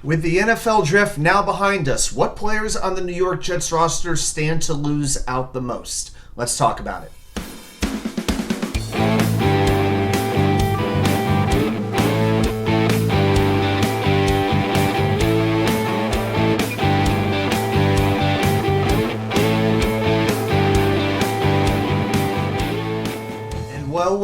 With the NFL draft now behind us, what players on the New York Jets roster stand to lose out the most? Let's talk about it.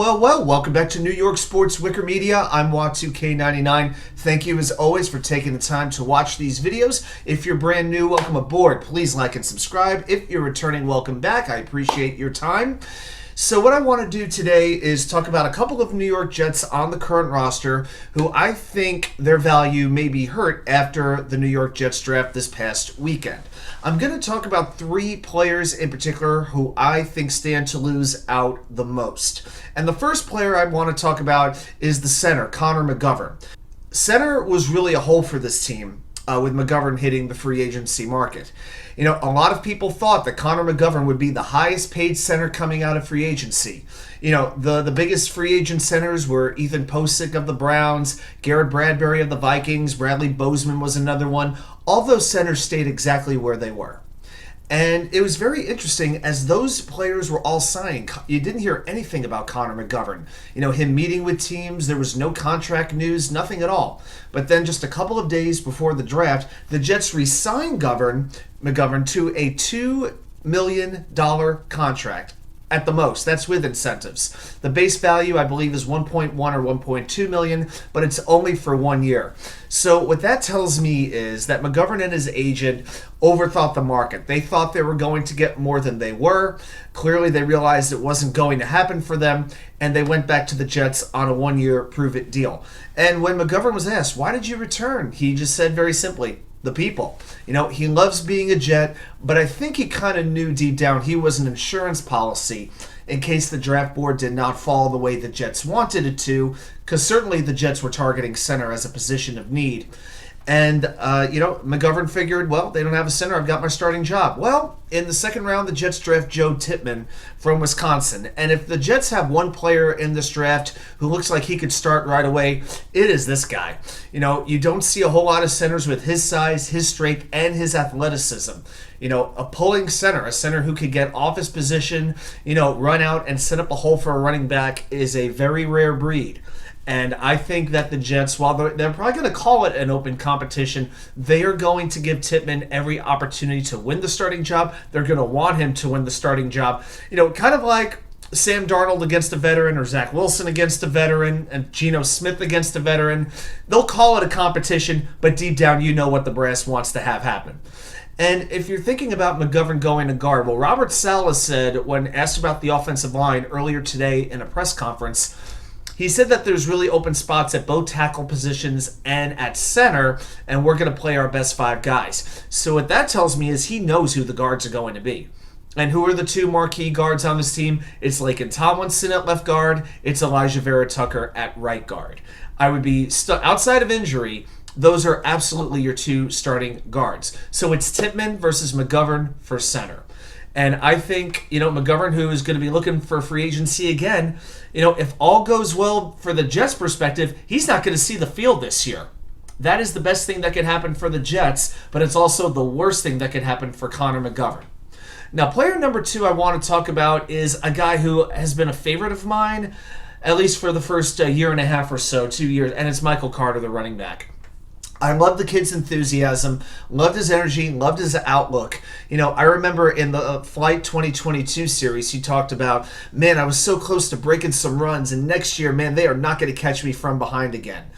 Well, welcome back to New York Sports WickerMedia. I'm WA2K99. Thank you as always for taking the time to watch these videos. If you're brand new, welcome aboard. Please like and subscribe. If you're returning, welcome back. I appreciate your time. So what I want to do today is talk about a couple of New York Jets on the current roster who I think their value may be hurt after the New York Jets draft this past weekend. I'm going to talk about three players in particular who I think stand to lose out the most. And the first player I want to talk about is the center, Conor McGovern. Center was really a hole for this team with McGovern hitting the free agency market. You know, a lot of people thought that Conor McGovern would be the highest paid center coming out of free agency. You know, the biggest free agent centers were Ethan Posick of the Browns, Garrett Bradbury of the Vikings, Bradley Bozeman was another one. All those centers stayed exactly where they were. And it was very interesting as those players were all signed. You didn't hear anything about Conor McGovern. You know, him meeting with teams, there was no contract news, nothing at all. But then just a couple of days before the draft, the Jets re-signed McGovern to a $2 million contract. At the most, that's with incentives. The base value, I believe, is 1.1 or 1.2 million, but it's only for 1 year. So what that tells me is that McGovern and his agent overthought the market. They thought they were going to get more than they were. Clearly, they realized it wasn't going to happen for them, and they went back to the Jets on a 1-year prove-it deal. And when McGovern was asked, why did you return? He just said very simply, the people. You know, he loves being a Jet, but I think he kind of knew deep down he was an insurance policy in case the draft board did not fall the way the Jets wanted it to, because certainly the Jets were targeting center as a position of need. And, McGovern figured, well, they don't have a center, I've got my starting job. Well, in the second round, the Jets draft joetippmann from Wisconsin. And if the Jets have one player in this draft who looks like he could start right away, it is this guy. You know, you don't see a whole lot of centers with his size, his strength, and his athleticism. You know, a pulling center, a center who could get off his position, run out and set up a hole for a running back is a very rare breed. And I think that the Jets, while they're probably going to call it an open competition, they are going to give Tippmann every opportunity to win the starting job. They're going to want him to win the starting job. You know, kind of like Sam Darnold against a veteran or Zach Wilson against a veteran and Geno Smith against a veteran. They'll call it a competition, but deep down you know what the brass wants to have happen. And if you're thinking about McGovern going to guard, well, Robert Saleh said when asked about the offensive line earlier today in a press conference, he said that there's really open spots at both tackle positions and at center, and we're going to play our best 5 guys. So what that tells me is he knows who the guards are going to be. And who are the 2 marquee guards on this team? It's Laken Tomlinson at left guard. It's Elijah Vera-Tucker at right guard. I would be outside of injury, those are absolutely your 2 starting guards. So it's Tippmann versus McGovern for center. And I think, McGovern, who is going to be looking for free agency again, if all goes well for the Jets' perspective, he's not going to see the field this year. That is the best thing that could happen for the Jets, but it's also the worst thing that could happen for Conor McGovern. Now, player number 2 I want to talk about is a guy who has been a favorite of mine, at least for the first year and a half or so, 2 years, and it's Michael Carter, the running back. I love the kid's enthusiasm, loved his energy, loved his outlook. I remember in the Flight 2022 series, he talked about, man, I was so close to breaking some runs, and next year, man, they are not going to catch me from behind again.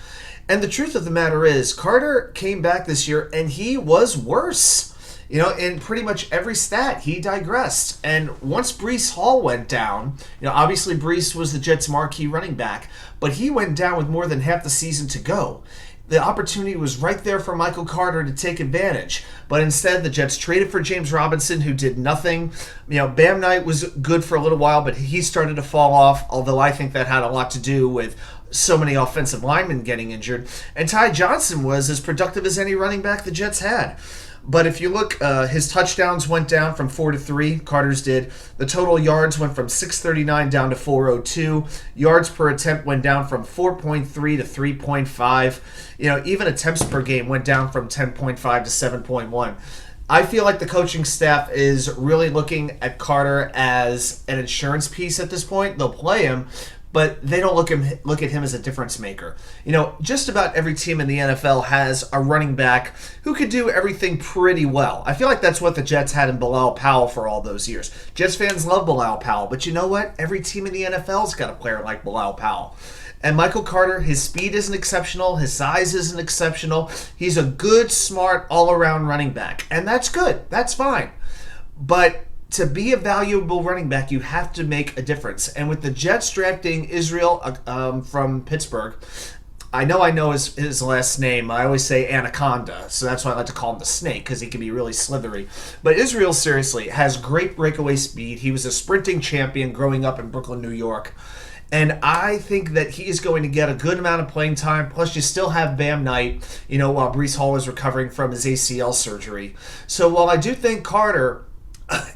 And the truth of the matter is, Carter came back this year, and he was worse. In pretty much every stat, he digressed. And once Breece Hall went down, obviously Breece was the Jets' marquee running back, but he went down with more than half the season to go. The opportunity was right there for Michael Carter to take advantage. But instead, the Jets traded for James Robinson, who did nothing. Bam Knight was good for a little while, but he started to fall off, although I think that had a lot to do with so many offensive linemen getting injured. And Ty Johnson was as productive as any running back the Jets had. But if you look, his touchdowns went down from 4 to 3. Carter's did. The total yards went from 639 down to 402. Yards per attempt went down from 4.3 to 3.5. Even attempts per game went down from 10.5 to 7.1. I feel like the coaching staff is really looking at Carter as an insurance piece at this point. They'll play him, but they don't look at him as a difference maker. Just about every team in the NFL has a running back who could do everything pretty well. I feel like that's what the Jets had in Bilal Powell for all those years. Jets fans love Bilal Powell, but you know what? Every team in the NFL's got a player like Bilal Powell. And Michael Carter, his speed isn't exceptional. His size isn't exceptional. He's a good, smart, all-around running back. And that's good. That's fine. But to be a valuable running back, you have to make a difference. And with the Jets drafting Israel from Pittsburgh, I know his last name. I always say Anaconda, so that's why I like to call him the Snake, because he can be really slithery. But Israel, seriously, has great breakaway speed. He was a sprinting champion growing up in Brooklyn, New York. And I think that he is going to get a good amount of playing time. Plus, you still have Bam Knight, while Breece Hall is recovering from his ACL surgery. So while I do think Carter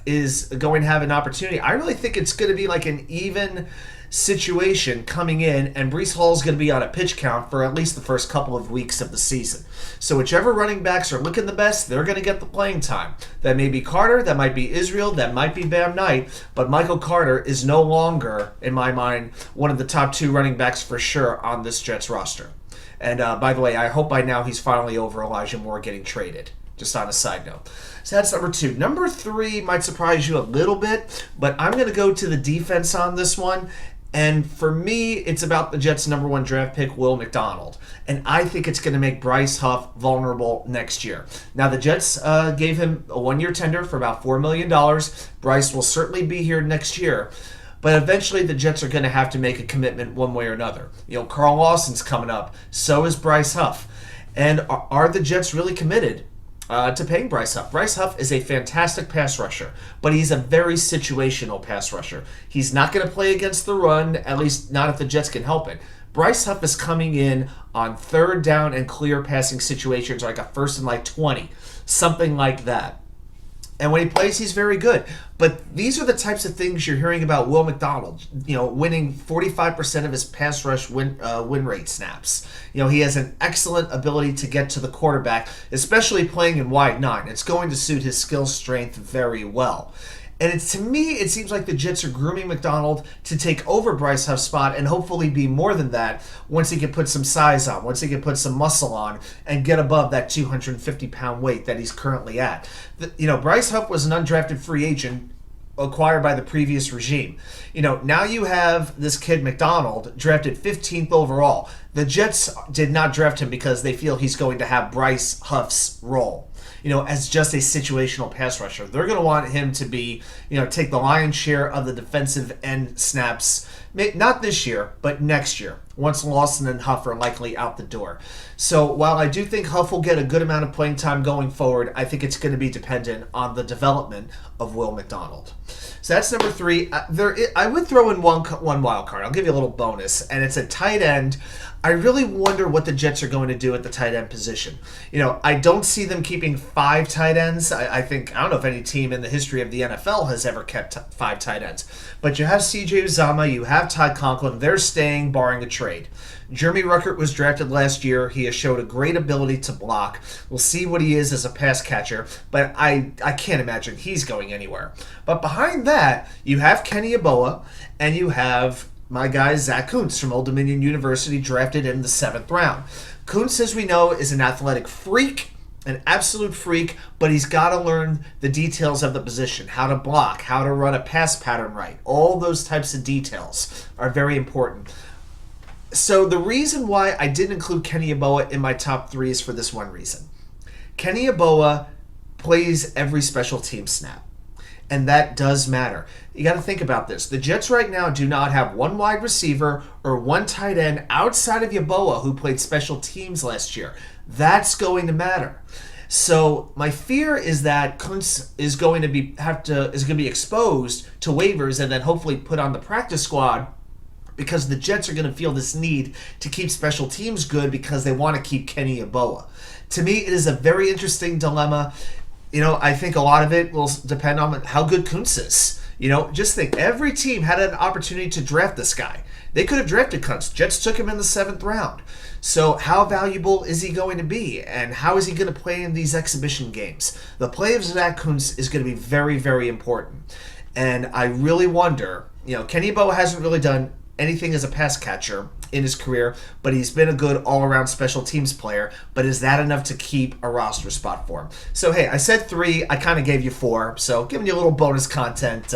is going to have an opportunity, I really think it's going to be like an even situation coming in, and Breece Hall is going to be on a pitch count for at least the first couple of weeks of the season. So whichever running backs are looking the best, they're going to get the playing time. That may be Carter, that might be Israel, that might be Bam Knight, but Michael Carter is no longer, in my mind, one of the top 2 running backs for sure on this Jets roster. And by the way, I hope by now he's finally over Elijah Moore getting traded. Just on a side note. So that's number 2. Number 3 might surprise you a little bit, but I'm going to go to the defense on this one. And for me, it's about the Jets' number 1 draft pick, Will McDonald. And I think it's going to make Bryce Huff vulnerable next year. Now, the Jets gave him a 1-year tender for about $4 million. Bryce will certainly be here next year. But eventually, the Jets are going to have to make a commitment one way or another. Carl Lawson's coming up. So is Bryce Huff. And are the Jets really committed to paying Bryce Huff? Bryce Huff is a fantastic pass rusher, but he's a very situational pass rusher. He's not going to play against the run, at least not if the Jets can help it. Bryce Huff is coming in on 3rd down and clear passing situations, like a 1st and 20, something like that. And when he plays, he's very good. But these are the types of things you're hearing about Will McDonald, winning 45% of his pass rush win rate snaps. He has an excellent ability to get to the quarterback, especially playing in wide 9. It's going to suit his skill strength very well. And to me, it seems like the Jets are grooming McDonald to take over Bryce Huff's spot and hopefully be more than that once he can put some size on, once he can put some muscle on and get above that 250-pound weight that he's currently at. Bryce Huff was an undrafted free agent acquired by the previous regime. Now you have this kid McDonald drafted 15th overall. The Jets did not draft him because they feel he's going to have Bryce Huff's role, as just a situational pass rusher. They're going to want him to be, take the lion's share of the defensive end snaps, not this year, but next year, once Lawson and Huff are likely out the door. So while I do think Huff will get a good amount of playing time going forward, I think it's going to be dependent on the development of Will McDonald. So that's number 3. I would throw in one wild card. I'll give you a little bonus, and it's a tight end. I really wonder what the Jets are going to do at the tight end position. I don't see them keeping 5 tight ends. I don't know if any team in the history of the NFL has ever kept 5 tight ends. But you have C.J. Uzomah, you have Ty Conklin. They're staying, barring a trade. Jeremy Ruckert was drafted last year. He has showed a great ability to block. We'll see what he is as a pass catcher, but I can't imagine he's going anywhere. But behind that, you have Kennyyeboah, and you have my guy Zackkuntz from Old Dominion University, drafted in the 7th round. Kuntz, as we know, is an athletic freak, an absolute freak, but he's got to learn the details of the position, how to block, how to run a pass pattern right. All those types of details are very important. So the reason why I didn't include Kennyyeboah in my top 3 is for this one reason. Kennyyeboah plays every special team snap. And that does matter. You got to think about this. The Jets right now do not have one wide receiver or one tight end outside of Yeboah, who played special teams last year. That's going to matter. So my fear is that Kuntz is going to be exposed to waivers and then hopefully put on the practice squad because the Jets are going to feel this need to keep special teams good because they want to keep Kennyyeboah. To me, it is a very interesting dilemma. I think a lot of it will depend on how good Kuntz is. Just think, every team had an opportunity to draft this guy. They could have drafted Kuntz. Jets took him in the 7th round. So how valuable is he going to be? And how is he going to play in these exhibition games? The play of zackkuntz is going to be very, very important. And I really wonder, Kennyyeboah hasn't really done anything as a pass catcher in his career, but he's been a good all-around special teams player. But is that enough to keep a roster spot for him? So, hey, I said 3. I kind of gave you 4. So giving you a little bonus content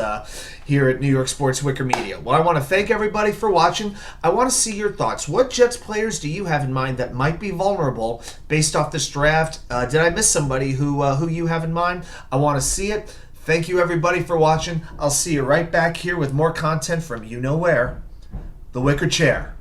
here at New York Sports Wicker Media. Well, I want to thank everybody for watching. I want to see your thoughts. What Jets players do you have in mind that might be vulnerable based off this draft? Did I miss somebody who you have in mind? I want to see it. Thank you, everybody, for watching. I'll see you right back here with more content from you know where. The Wicker Chair.